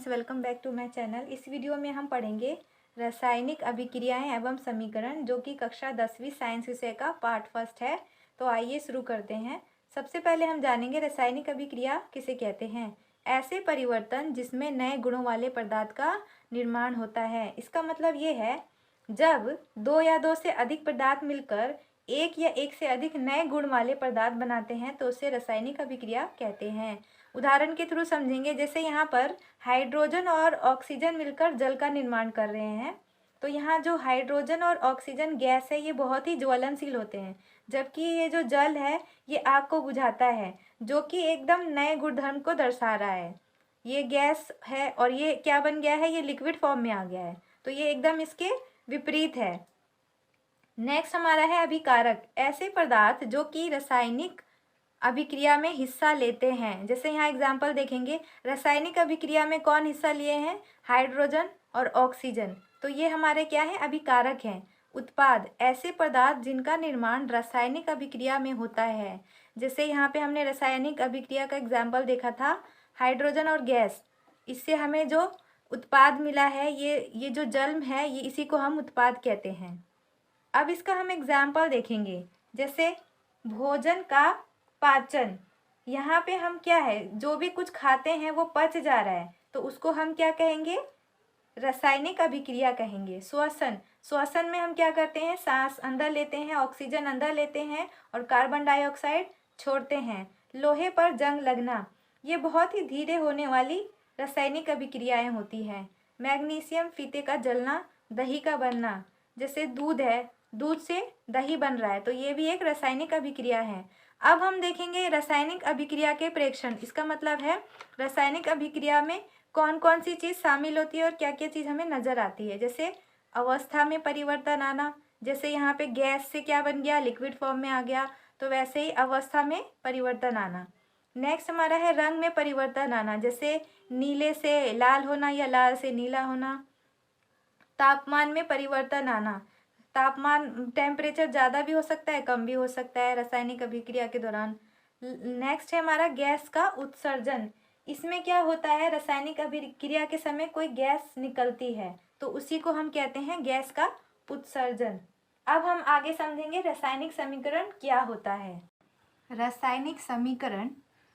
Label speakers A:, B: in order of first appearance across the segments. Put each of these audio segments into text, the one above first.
A: Friends, welcome back to my channel. इस video में हम पढ़ेंगे रासायनिक अभिक्रियाएं एवं समीकरण, जो कि कक्षा 10वीं साइंस विषय का पार्ट फर्स्ट है। तो आइए शुरू करते हैं। सबसे पहले हम जानेंगे रासायनिक अभिक्रिया किसे कहते हैं। ऐसे परिवर्तन जिसमें नए गुणों वाले पदार्थ का निर्माण होता है। इसका मतलब ये है, जब दो या दो से अधिक पदार्थ मिलकर एक या एक से अधिक नए गुण वाले पदार्थ बनाते हैं तो उसे रासायनिक अभिक्रिया कहते हैं। उदाहरण के थ्रू समझेंगे। जैसे यहाँ पर हाइड्रोजन और ऑक्सीजन मिलकर जल का निर्माण कर रहे हैं, तो यहाँ जो हाइड्रोजन और ऑक्सीजन गैस है ये बहुत ही ज्वलनशील होते हैं, जबकि ये जो जल है ये आग को बुझाता है, जो कि एकदम नए गुणधर्म को दर्शा रहा है। ये गैस है और ये क्या बन गया है, ये लिक्विड फॉर्म में आ गया है, तो ये एकदम इसके विपरीत है। नेक्स्ट हमारा है अभिकारक। ऐसे पदार्थ जो कि रासायनिक अभिक्रिया में हिस्सा लेते हैं। जैसे यहाँ एग्जाम्पल देखेंगे, रासायनिक अभिक्रिया में कौन हिस्सा लिए हैं, हाइड्रोजन और ऑक्सीजन, तो ये हमारे क्या है, अभिकारक हैं। उत्पाद, ऐसे पदार्थ जिनका निर्माण रासायनिक अभिक्रिया में होता है। जैसे यहाँ पे हमने रासायनिक अभिक्रिया का एग्जाम्पल देखा था, हाइड्रोजन और गैस, इससे हमें जो उत्पाद मिला है, ये जो जल है, ये इसी को हम उत्पाद कहते हैं। अब इसका हम एग्जाम्पल देखेंगे। जैसे भोजन का पाचन, यहाँ पे हम क्या है, जो भी कुछ खाते हैं वो पच जा रहा है, तो उसको हम क्या कहेंगे, रासायनिक अभिक्रिया कहेंगे। श्वसन, श्वसन में हम क्या करते हैं, सांस अंदर लेते हैं, ऑक्सीजन अंदर लेते हैं और कार्बन डाइऑक्साइड छोड़ते हैं। लोहे पर जंग लगना, ये बहुत ही धीरे होने वाली रासायनिक अभिक्रियाएं होती हैं। मैग्नीशियम फीते का जलना, दही का बनना, जैसे दूध है, दूध से दही बन रहा है, तो ये भी एक रासायनिक अभिक्रिया है। अब हम देखेंगे रासायनिक अभिक्रिया के प्रेक्षण। इसका मतलब है रासायनिक अभिक्रिया में कौन कौन सी चीज़ शामिल होती है और क्या क्या चीज़ हमें नज़र आती है। जैसे अवस्था में परिवर्तन आना, जैसे यहाँ पे गैस से क्या बन गया, लिक्विड फॉर्म में आ गया, तो वैसे ही अवस्था में परिवर्तन आना। नेक्स्ट हमारा है रंग में परिवर्तन आना, जैसे नीले से लाल होना या लाल से नीला होना। तापमान में परिवर्तन आना, तापमान टेम्परेचर ज़्यादा भी हो सकता है, कम भी हो सकता है रासायनिक अभिक्रिया के दौरान। नेक्स्ट है हमारा गैस का उत्सर्जन। इसमें क्या होता है, रासायनिक अभिक्रिया के समय कोई गैस निकलती है, तो उसी को हम कहते हैं गैस का उत्सर्जन। अब हम आगे समझेंगे रासायनिक समीकरण क्या होता है। रासायनिक समीकरण,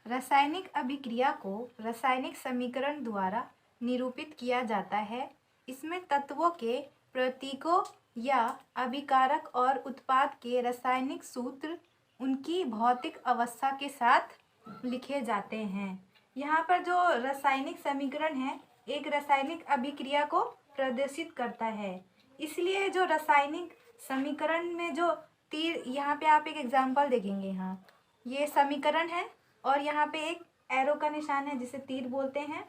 A: रासायनिक अभिक्रिया को रासायनिक समीकरण द्वारा निरूपित किया जाता है। इसमें तत्वों के प्रतीकों या अभिकारक और उत्पाद के रासायनिक सूत्र उनकी भौतिक अवस्था के साथ लिखे जाते हैं। यहाँ पर जो रासायनिक समीकरण है, एक रासायनिक अभिक्रिया को प्रदर्शित करता है। इसलिए जो रासायनिक समीकरण में जो तीर, यहाँ पे आप एक एग्जाम्पल देखेंगे, यहाँ ये समीकरण है और यहाँ पे एक एरो का निशान है जिसे तीर बोलते हैं।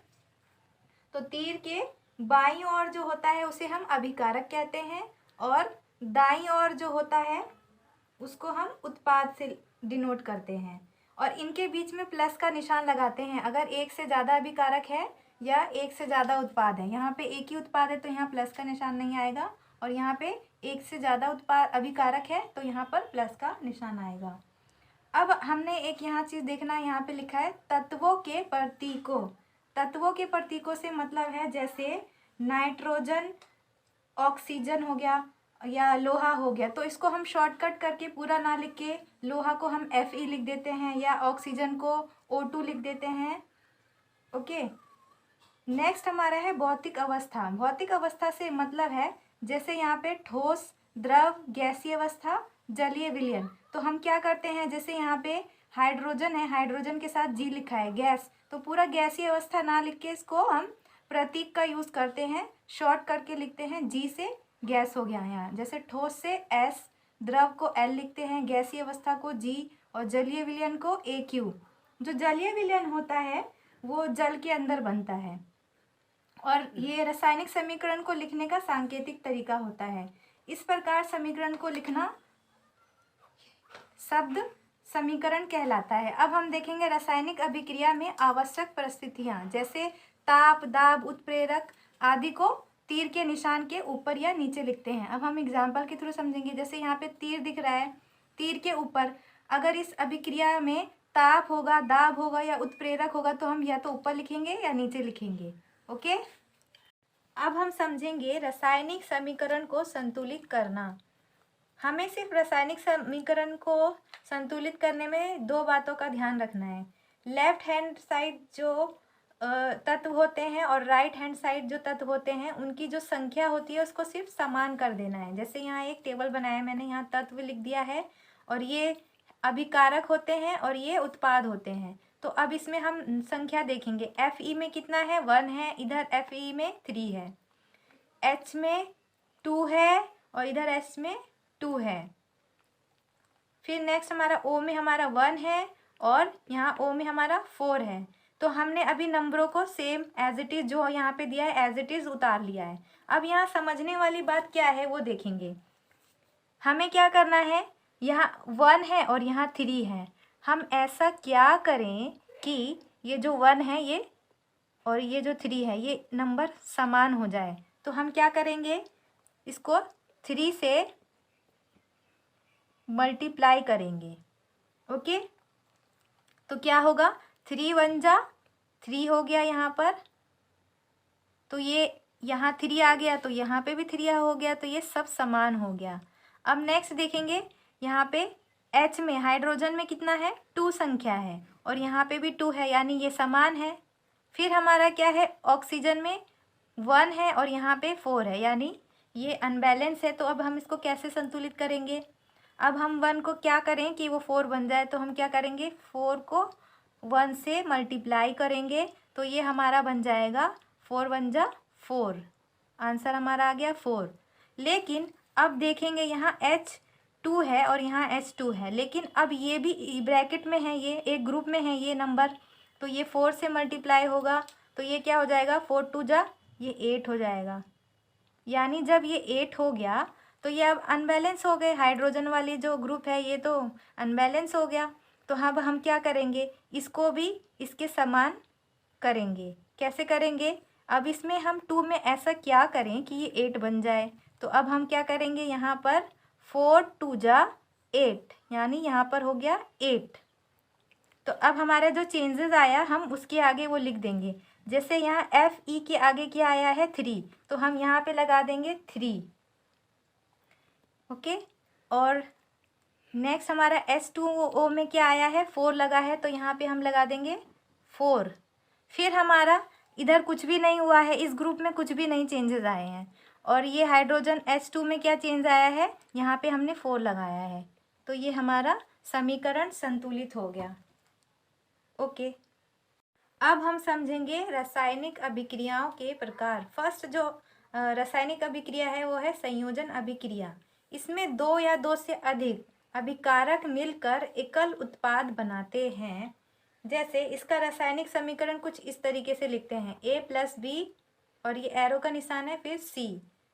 A: तो तीर के बाईं ओर जो होता है उसे हम अभिकारक कहते हैं और दाईं ओर जो होता है उसको हम उत्पाद से डिनोट करते हैं, और इनके बीच में प्लस का निशान लगाते हैं अगर एक से ज़्यादा अभिकारक है या एक से ज़्यादा उत्पाद है। यहाँ पे एक ही उत्पाद है तो यहाँ प्लस का निशान नहीं आएगा, और यहाँ पे एक से ज़्यादा उत्पाद अभिकारक है तो यहाँ पर प्लस का निशान आएगा। अब हमने एक यहाँ चीज़ देखना है, यहाँ पे लिखा है तत्वों के प्रतीकों। तत्वों के प्रतीकों से मतलब है जैसे नाइट्रोजन ऑक्सीजन हो गया या लोहा हो गया, तो इसको हम शॉर्टकट करके पूरा ना लिख के लोहा को हम Fe लिख देते हैं या ऑक्सीजन को O2 लिख देते हैं। ओके, नेक्स्ट हमारा है भौतिक अवस्था। भौतिक अवस्था से मतलब है जैसे यहाँ पे ठोस, द्रव, गैसीय अवस्था, जलीय विलयन। तो हम क्या करते हैं, जैसे यहाँ पे हाइड्रोजन है, हाइड्रोजन के साथ G लिखा है, गैस, तो पूरा गैसीय अवस्था ना लिख के इसको हम प्रतीक का यूज़ करते हैं, शॉर्ट करके लिखते हैं, G से गैस हो गया यहाँ। जैसे ठोस से S, द्रव को L लिखते हैं, गैसीय अवस्था को G और जलीय विलयन को AQ। जो जलीय विलयन होता है वो जल के अंदर बनता है, और ये रासायनिक समीकरण को लिखने का सांकेतिक तरीका होता है। इस प्रकार समीकरण को लिखना शब्द समीकरण कहलाता है। अब हम देखेंगे रासायनिक अभिक्रिया में आवश्यक परिस्थितियाँ, जैसे ताप, दाब, उत्प्रेरक आदि को तीर के निशान के ऊपर या नीचे लिखते हैं। अब हम एग्जाम्पल के थ्रू समझेंगे। जैसे यहाँ पे तीर दिख रहा है, तीर के ऊपर अगर इस अभिक्रिया में ताप होगा, दाब होगा या उत्प्रेरक होगा तो हम या तो ऊपर लिखेंगे या नीचे लिखेंगे। ओके। अब हम समझेंगे रासायनिक समीकरण को संतुलित करना। हमें सिर्फ रासायनिक समीकरण को संतुलित करने में दो बातों का ध्यान रखना है। लेफ्ट हैंड साइड जो तत्व होते हैं और राइट हैंड साइड जो तत्व होते हैं उनकी जो संख्या होती है उसको सिर्फ समान कर देना है। जैसे यहाँ एक टेबल बनाया मैंने, यहाँ तत्व लिख दिया है और ये अभिकारक होते हैं और ये उत्पाद होते हैं। तो अब इसमें हम संख्या देखेंगे। Fe में कितना है, 1 है, इधर Fe में 3 है, H में 2 है और इधर S में 2 है। फिर नेक्स्ट हमारा O में हमारा 1 है और यहाँ O में हमारा 4 है। तो हमने अभी नंबरों को सेम एज इट इज़ जो यहाँ पे दिया है एज इट इज़ उतार लिया है। अब यहाँ समझने वाली बात क्या है वो देखेंगे। हमें क्या करना है, यहाँ 1 है और यहाँ 3 है। हम ऐसा क्या करें कि ये जो 1 है ये और ये जो 3 है ये नंबर समान हो जाए। तो हम क्या करेंगे, इसको 3 से मल्टीप्लाई करेंगे। ओके, तो क्या होगा, 3 1 जा 3 हो गया यहाँ पर, तो ये यहाँ 3 आ गया तो यहाँ पे भी 3 हो गया, तो ये सब समान हो गया। अब नेक्स्ट देखेंगे, यहाँ पे H में हाइड्रोजन में कितना है, 2 संख्या है और यहाँ पे भी 2 है, यानी ये समान है। फिर हमारा क्या है, ऑक्सीजन में 1 है और यहाँ पे 4 है, यानी ये अनबैलेंस है। तो अब हम इसको कैसे संतुलित करेंगे। अब हम 1 को क्या करें कि वो 4 बन जाए, तो हम क्या करेंगे, 4 को 1 से मल्टीप्लाई करेंगे तो ये हमारा बन जाएगा 4 1 जा 4, आंसर हमारा आ गया 4। लेकिन अब देखेंगे यहाँ H2 है और यहाँ H2 है, लेकिन अब ये भी ब्रैकेट में है, ये एक ग्रुप में है ये नंबर, तो ये 4 से मल्टीप्लाई होगा तो ये क्या हो जाएगा, 4 2 जा ये 8 हो जाएगा। यानी जब ये 8 हो गया तो ये अब अनबैलेंस हो गए, हाइड्रोजन वाली जो ग्रुप है ये तो अनबैलेंस हो गया। तो अब हम क्या करेंगे, इसको भी इसके समान करेंगे। कैसे करेंगे, अब इसमें हम 2 में ऐसा क्या करें कि ये 8 बन जाए। तो अब हम क्या करेंगे, यहाँ पर 4 2 जा 8, यानी यहाँ पर हो गया 8। तो अब हमारा जो चेंजेस आया हम उसके आगे वो लिख देंगे। जैसे यहाँ Fe के आगे क्या आया है, 3, तो हम यहाँ पे लगा देंगे 3। ओके, और नेक्स्ट हमारा H2O में क्या आया है, 4 लगा है, तो यहाँ पे हम लगा देंगे 4। फिर हमारा इधर कुछ भी नहीं हुआ है, इस ग्रुप में कुछ भी नहीं चेंजेस आए हैं, और ये हाइड्रोजन H2 में क्या चेंज आया है, यहाँ पे हमने 4 लगाया है, तो ये हमारा समीकरण संतुलित हो गया। ओके, अब हम समझेंगे रासायनिक अभिक्रियाओं के प्रकार। फर्स्ट जो रासायनिक अभिक्रिया है वो है संयोजन अभिक्रिया। इसमें 2 या 2 से अधिक अभिकारक मिलकर एकल उत्पाद बनाते हैं। जैसे इसका रासायनिक समीकरण कुछ इस तरीके से लिखते हैं, A+B और ये एरो का निशान है, फिर C।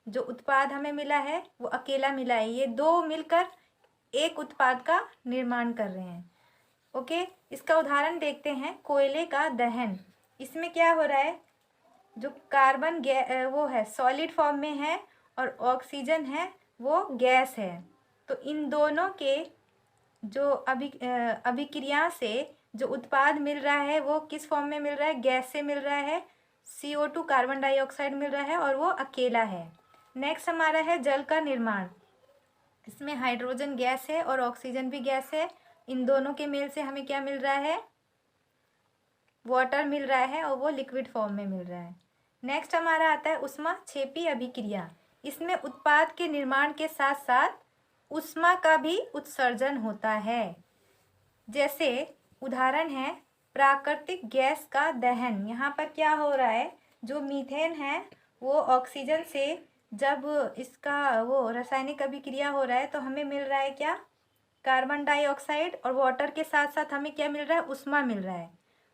A: जो उत्पाद हमें मिला है वो अकेला मिला है, ये 2 मिलकर एक उत्पाद का निर्माण कर रहे हैं। ओके, इसका उदाहरण देखते हैं, कोयले का दहन। इसमें क्या हो रहा है, जो कार्बन वो है सॉलिड फॉर्म में है और ऑक्सीजन है वो गैस है। तो इन दोनों के जो अभिक्रिया से जो उत्पाद मिल रहा है वो किस फॉर्म में मिल रहा है, गैस से मिल रहा है, CO2 कार्बन डाइऑक्साइड मिल रहा है और वो अकेला है। नेक्स्ट हमारा है जल का निर्माण। इसमें हाइड्रोजन गैस है और ऑक्सीजन भी गैस है, इन दोनों के मेल से हमें क्या मिल रहा है, वाटर मिल रहा है और वो लिक्विड फॉर्म में मिल रहा है। नेक्स्ट हमारा आता है ऊष्माक्षेपी अभिक्रिया। इसमें उत्पाद के निर्माण के साथ साथ ऊष्मा का भी उत्सर्जन होता है। जैसे उदाहरण है प्राकृतिक गैस का दहन। यहाँ पर क्या हो रहा है, जो मीथेन है वो ऑक्सीजन से जब इसका वो रासायनिक अभिक्रिया हो रहा है तो हमें मिल रहा है क्या, कार्बन डाइऑक्साइड, और वाटर के साथ साथ हमें क्या मिल रहा है, ऊष्मा मिल रहा है।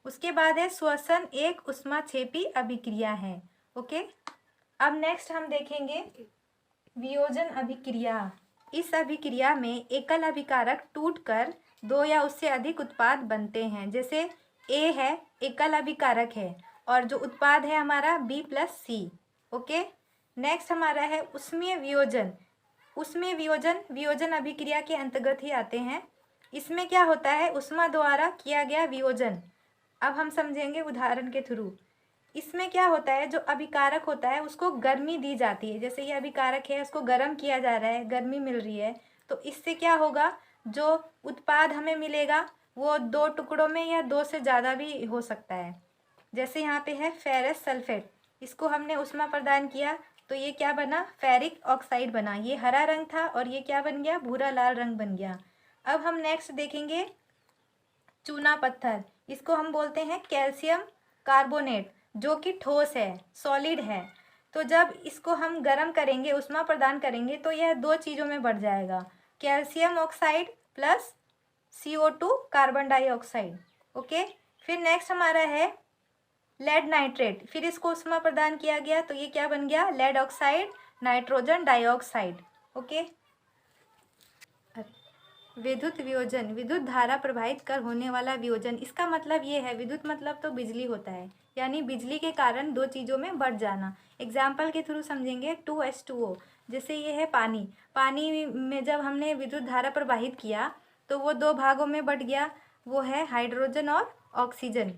A: उसके बाद है श्वसन एक ऊष्माक्षेपी अभिक्रिया है। ओके, अब नेक्स्ट हम देखेंगे वियोजन अभिक्रिया। इस अभिक्रिया में एकल अभिकारक टूटकर 2 या उससे अधिक उत्पाद बनते हैं। जैसे A है एकल अभिकारक है और जो उत्पाद है हमारा B+C। ओके, नेक्स्ट हमारा है ऊष्मीय वियोजन। ऊष्मीय वियोजन अभिक्रिया के अंतर्गत ही आते हैं। इसमें क्या होता है, ऊष्मा द्वारा किया गया वियोजन। अब हम समझेंगे उदाहरण के थ्रू। इसमें क्या होता है, जो अभिकारक होता है उसको गर्मी दी जाती है। जैसे ये अभिकारक है, उसको गर्म किया जा रहा है, गर्मी मिल रही है, तो इससे क्या होगा, जो उत्पाद हमें मिलेगा वो 2 टुकड़ों में या 2 से ज़्यादा भी हो सकता है। जैसे यहाँ पे है फेरस सल्फेट, इसको हमने ऊष्मा प्रदान किया तो ये क्या बना, फेरिक ऑक्साइड बना। ये हरा रंग था और ये क्या बन गया, भूरा लाल रंग बन गया। अब हम नेक्स्ट देखेंगे चूना पत्थर, इसको हम बोलते हैं कैल्शियम कार्बोनेट, जो कि ठोस है, सॉलिड है। तो जब इसको हम गर्म करेंगे, ऊष्मा प्रदान करेंगे, तो यह 2 चीज़ों में बढ़ जाएगा, calcium oxide plus CO2 carbon dioxide. Okay, फिर नेक्स्ट हमारा है लेड नाइट्रेट, फिर इसको ऊष्मा प्रदान किया गया तो ये क्या बन गया, lead oxide nitrogen dioxide. Okay, विद्युत वियोजन, विद्युत धारा प्रवाहित कर होने वाला वियोजन। इसका मतलब ये है, विद्युत मतलब तो बिजली होता है, यानी बिजली के कारण 2 चीज़ों में बढ़ जाना। एग्जाम्पल के थ्रू समझेंगे, 2H2O, जैसे ये है पानी, पानी में जब हमने विद्युत धारा प्रवाहित किया तो वो 2 भागों में बढ़ गया, वो है हाइड्रोजन और ऑक्सीजन।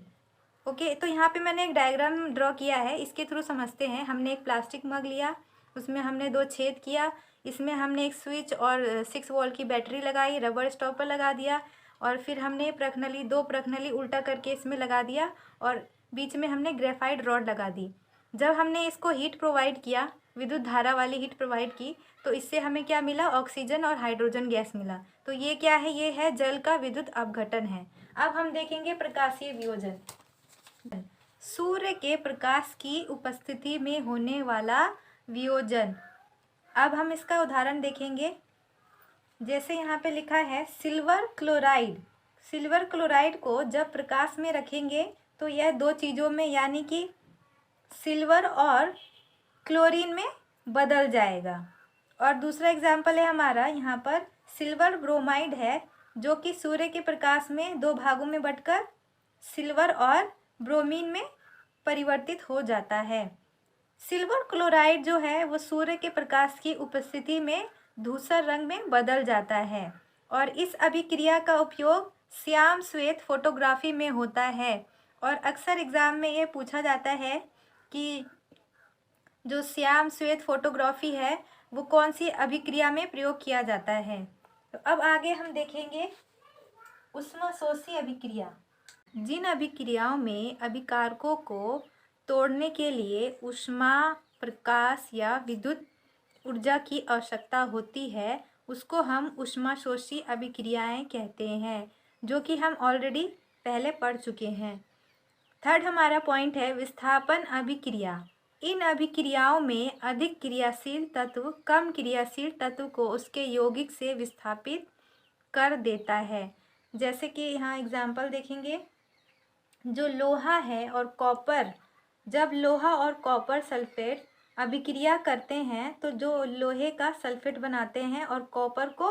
A: ओके, तो यहाँ पे मैंने एक डायग्राम ड्रॉ किया है, इसके थ्रू समझते हैं। हमने एक प्लास्टिक मग लिया, उसमें हमने 2 छेद किया, इसमें हमने एक स्विच और 6 वोल्ट की बैटरी लगाई, रबर स्टॉपर लगा दिया, और फिर हमने प्रखनली 2 प्रखनली उल्टा करके इसमें लगा दिया, और बीच में हमने ग्रेफाइट रॉड लगा दी। जब हमने इसको हीट प्रोवाइड किया, विद्युत धारा वाली हीट प्रोवाइड की, तो इससे हमें क्या मिला, ऑक्सीजन और हाइड्रोजन गैस मिला। तो ये क्या है, ये है जल का विद्युत अपघटन है। अब हम देखेंगे प्रकाशीय वियोजन, सूर्य के प्रकाश की उपस्थिति में होने वाला वियोजन। अब हम इसका उदाहरण देखेंगे, जैसे यहाँ पे लिखा है सिल्वर क्लोराइड। सिल्वर क्लोराइड को जब प्रकाश में रखेंगे तो यह 2 चीज़ों में, यानी कि सिल्वर और क्लोरीन में बदल जाएगा। और दूसरा एग्जाम्पल है हमारा यहाँ पर सिल्वर ब्रोमाइड है, जो कि सूर्य के प्रकाश में 2 भागों में बंटकर सिल्वर और ब्रोमीन में परिवर्तित हो जाता है। सिल्वर क्लोराइड जो है वो सूर्य के प्रकाश की उपस्थिति में धूसर रंग में बदल जाता है, और इस अभिक्रिया का उपयोग श्याम श्वेत फोटोग्राफी में होता है। और अक्सर एग्जाम में ये पूछा जाता है कि जो श्याम श्वेत फोटोग्राफी है वो कौन सी अभिक्रिया में प्रयोग किया जाता है। तो अब आगे हम देखेंगे ऊष्माशोषी अभिक्रिया। जिन अभिक्रियाओं में अभिकारकों को तोड़ने के लिए ऊष्मा, प्रकाश या विद्युत ऊर्जा की आवश्यकता होती है, उसको हम ऊष्माशोषी अभिक्रियाएं कहते हैं, जो कि हम ऑलरेडी पहले पढ़ चुके हैं। थर्ड हमारा पॉइंट है विस्थापन अभिक्रिया। इन अभिक्रियाओं में अधिक क्रियाशील तत्व कम क्रियाशील तत्व को उसके यौगिक से विस्थापित कर देता है। जैसे कि यहाँ एग्जाम्पल देखेंगे, जो लोहा है और कॉपर, जब लोहा और कॉपर सल्फेट अभिक्रिया करते हैं तो जो लोहे का सल्फेट बनाते हैं और कॉपर को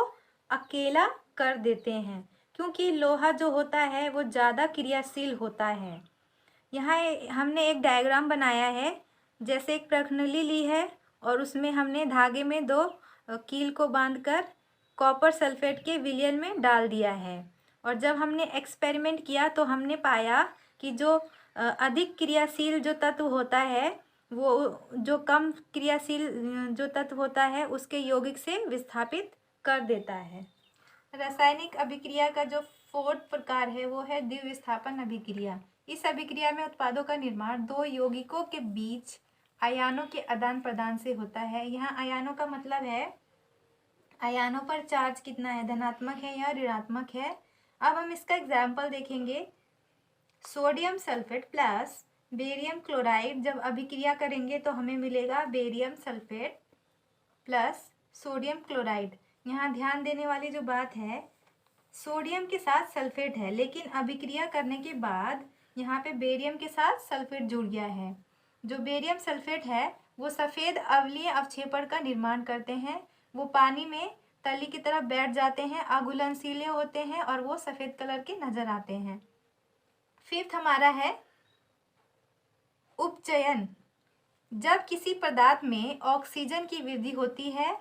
A: अकेला कर देते हैं, क्योंकि लोहा जो होता है वो ज़्यादा क्रियाशील होता है। यहाँ हमने एक डायग्राम बनाया है, जैसे एक प्रखनली ली है और उसमें हमने धागे में 2 कील को बांधकर कॉपर सल्फेट के विलयन में डाल दिया है, और जब हमने एक्सपेरिमेंट किया तो हमने पाया कि जो अधिक क्रियाशील जो तत्व होता है वो जो कम क्रियाशील जो तत्व होता है उसके यौगिक से विस्थापित कर देता है। रासायनिक अभिक्रिया का जो 4th प्रकार है वो है द्विविस्थापन अभिक्रिया। इस अभिक्रिया में उत्पादों का निर्माण 2 यौगिकों के बीच आयनों के आदान प्रदान से होता है। यहाँ आयनों का मतलब है आयनों पर चार्ज कितना है, धनात्मक है या ऋणात्मक है। अब हम इसका एग्जाम्पल देखेंगे, sodium sulphate plus barium chloride जब अभिक्रिया करेंगे तो हमें मिलेगा barium sulphate plus sodium chloride. यहाँ ध्यान देने वाली जो बात है, सोडियम के साथ सल्फेट है, लेकिन अभिक्रिया करने के बाद यहाँ पे बेरियम के साथ सल्फेट जुड़ गया है। जो बेरियम सल्फेट है वो सफ़ेद अम्लीय अवक्षेपण का निर्माण करते हैं, वो पानी में तली की तरफ बैठ जाते हैं, अघुलनशील होते हैं और वो सफ़ेद कलर के नज़र आते हैं। 5th हमारा है उपचयन। जब किसी पदार्थ में ऑक्सीजन की वृद्धि होती है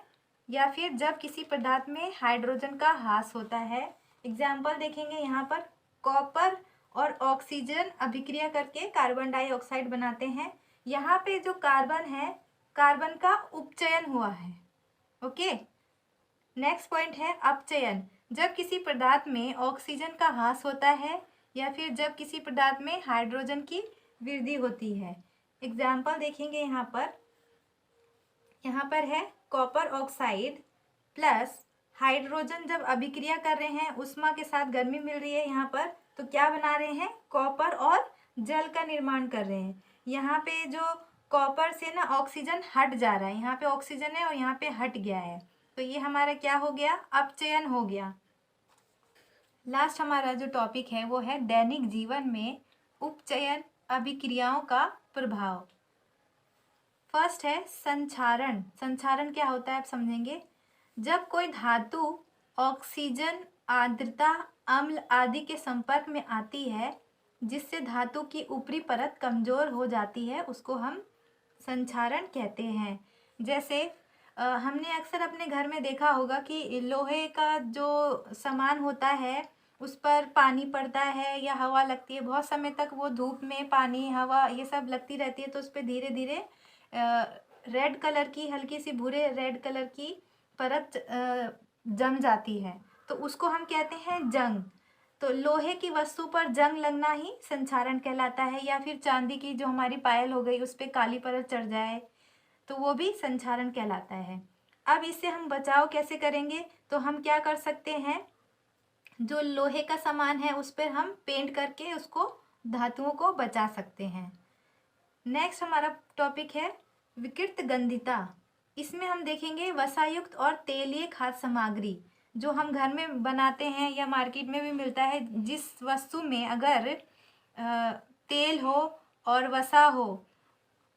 A: या फिर जब किसी पदार्थ में हाइड्रोजन का ह्रास होता है। एग्जाम्पल देखेंगे यहाँ पर कॉपर और ऑक्सीजन अभिक्रिया करके कार्बन डाइऑक्साइड बनाते हैं। यहाँ पे जो कार्बन है, कार्बन का उपचयन हुआ है। ओके, नेक्स्ट पॉइंट है अपचयन। जब किसी पदार्थ में ऑक्सीजन का ह्रास होता है या फिर जब किसी पदार्थ में हाइड्रोजन की वृद्धि होती है। एग्जाम्पल देखेंगे यहाँ पर है कॉपर ऑक्साइड प्लस हाइड्रोजन जब अभिक्रिया कर रहे हैं, उष्मा के साथ गर्मी मिल रही है यहाँ पर, तो क्या बना रहे हैं, कॉपर और जल का निर्माण कर रहे हैं। यहाँ पे जो कॉपर से ना ऑक्सीजन हट जा रहा है, यहाँ पे ऑक्सीजन है और यहाँ पे हट गया है, तो ये हमारा क्या हो गया, अपचयन हो गया। लास्ट हमारा जो टॉपिक है वो है दैनिक जीवन में उपचयन अभिक्रियाओं का प्रभाव। फर्स्ट है संक्षारण। संक्षारण क्या होता है आप समझेंगे। जब कोई धातु ऑक्सीजन, आर्द्रता, अम्ल आदि के संपर्क में आती है जिससे धातु की ऊपरी परत कमजोर हो जाती है, उसको हम संक्षारण कहते हैं। जैसे हमने अक्सर अपने घर में देखा होगा कि लोहे का जो सामान होता है उस पर पानी पड़ता है या हवा लगती है, बहुत समय तक वो धूप में पानी हवा ये सब लगती रहती है, तो उस पर धीरे धीरे रेड कलर की, हल्की सी भूरे रेड कलर की परत जम जाती है, तो उसको हम कहते हैं जंग। तो लोहे की वस्तु पर जंग लगना ही संक्षारण कहलाता है। या फिर चांदी की जो हमारी पायल हो गई उस पर काली परत चढ़ जाए तो वो भी संक्षारण कहलाता है। अब इससे हम बचाव कैसे करेंगे, तो हम क्या कर सकते हैं, जो लोहे का सामान है उस पर हम पेंट करके उसको धातुओं को बचा सकते हैं। नेक्स्ट हमारा टॉपिक है विकृत गंधिता। इसमें हम देखेंगे वसायुक्त और तेलीय खाद्य सामग्री जो हम घर में बनाते हैं या मार्केट में भी मिलता है, जिस वस्तु में अगर तेल हो और वसा हो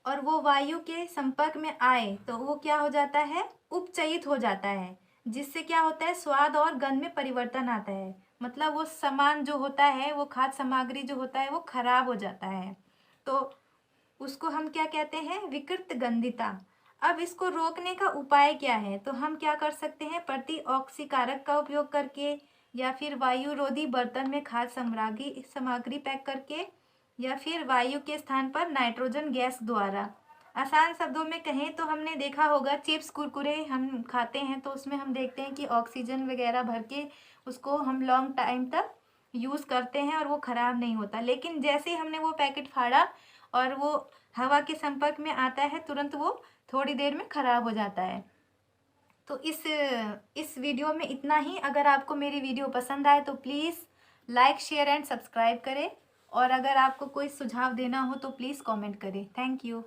A: और वो वायु के संपर्क में आए तो वो क्या हो जाता है, उपचयित हो जाता है, जिससे क्या होता है, स्वाद और गंध में परिवर्तन आता है। मतलब वो सामान जो होता है, वो खाद्य सामग्री जो होता है वो खराब हो जाता है, तो उसको हम क्या कहते हैं, विकृत गंधिता। अब इसको रोकने का उपाय क्या है, तो हम क्या कर सकते हैं, प्रति ऑक्सीकारक का उपयोग करके या फिर वायुरोधी बर्तन में खाद्य सामग्री पैक करके या फिर वायु के स्थान पर नाइट्रोजन गैस द्वारा। आसान शब्दों में कहें तो हमने देखा होगा चिप्स कुरकुरे हम खाते हैं तो उसमें हम देखते हैं कि ऑक्सीजन वगैरह भर के उसको हम लॉन्ग टाइम तक यूज़ करते हैं और वो ख़राब नहीं होता। लेकिन जैसे ही हमने वो पैकेट फाड़ा और वो हवा के संपर्क में आता है, तुरंत वो थोड़ी देर में ख़राब हो जाता है। तो इस वीडियो में इतना ही। अगर आपको मेरी वीडियो पसंद आए तो please like share and subscribe करें, और अगर आपको कोई सुझाव देना हो तो प्लीज़ कमेंट करें। Thank you.